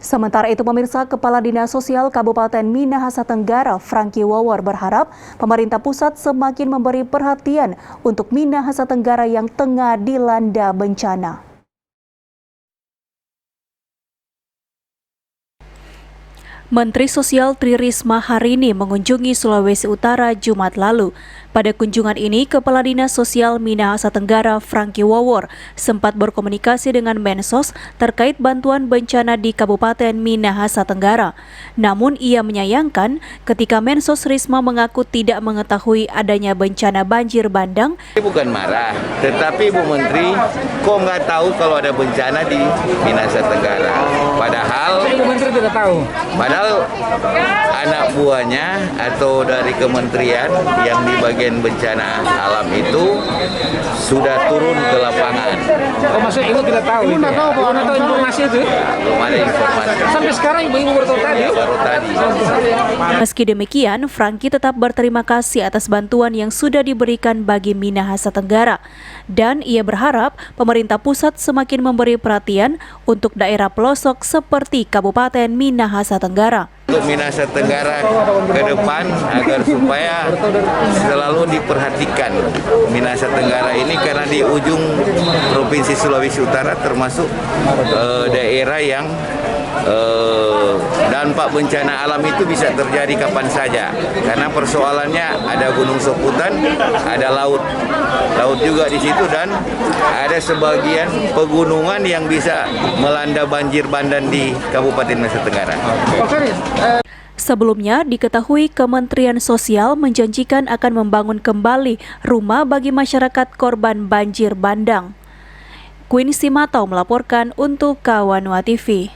Sementara itu, pemirsa, Kepala Dinas Sosial Kabupaten Minahasa Tenggara, Franky Wawor, berharap pemerintah pusat semakin memberi perhatian untuk Minahasa Tenggara yang tengah dilanda bencana. Menteri Sosial Tri Risma hari ini mengunjungi Sulawesi Utara Jumat lalu. Pada kunjungan ini, Kepala Dinas Sosial Minahasa Tenggara Franky Wawor sempat berkomunikasi dengan Mensos terkait bantuan bencana di Kabupaten Minahasa Tenggara. Namun ia menyayangkan ketika Mensos Risma mengaku tidak mengetahui adanya bencana banjir bandang. Bukan marah, tetapi Bu Menteri kok nggak tahu kalau ada bencana di Minahasa Tenggara. Padahal Ibu Menteri tidak tahu. Padahal anak buahnya atau dari kementerian yang di bagian bencana alam itu sudah turun ke lapangan. Oh, maksudnya Ibu tidak tahu? Ibu tidak tahu, Pak. Ibu tahu informasi itu? Ya, belum ada informasi. Sampai sekarang Ibu baru tahu tadi? Baru tadi. Meski demikian, Franky tetap berterima kasih atas bantuan yang sudah diberikan bagi Minahasa Tenggara. Dan ia berharap pemerintah pusat semakin memberi perhatian untuk daerah pelosok seperti Kabupaten Minahasa Tenggara. Untuk Minahasa Tenggara ke depan agar supaya selalu diperhatikan Minahasa Tenggara ini, karena di ujung Provinsi Sulawesi Utara termasuk daerah yang dampak bencana alam itu bisa terjadi kapan saja, karena persoalannya ada Gunung Soputan, ada laut juga di situ, dan ada sebagian pegunungan yang bisa melanda banjir bandang di Kabupaten Minahasa Tenggara. Sebelumnya diketahui Kementerian Sosial menjanjikan akan membangun kembali rumah bagi masyarakat korban banjir bandang. Queen Simatau melaporkan untuk Kawanwa TV.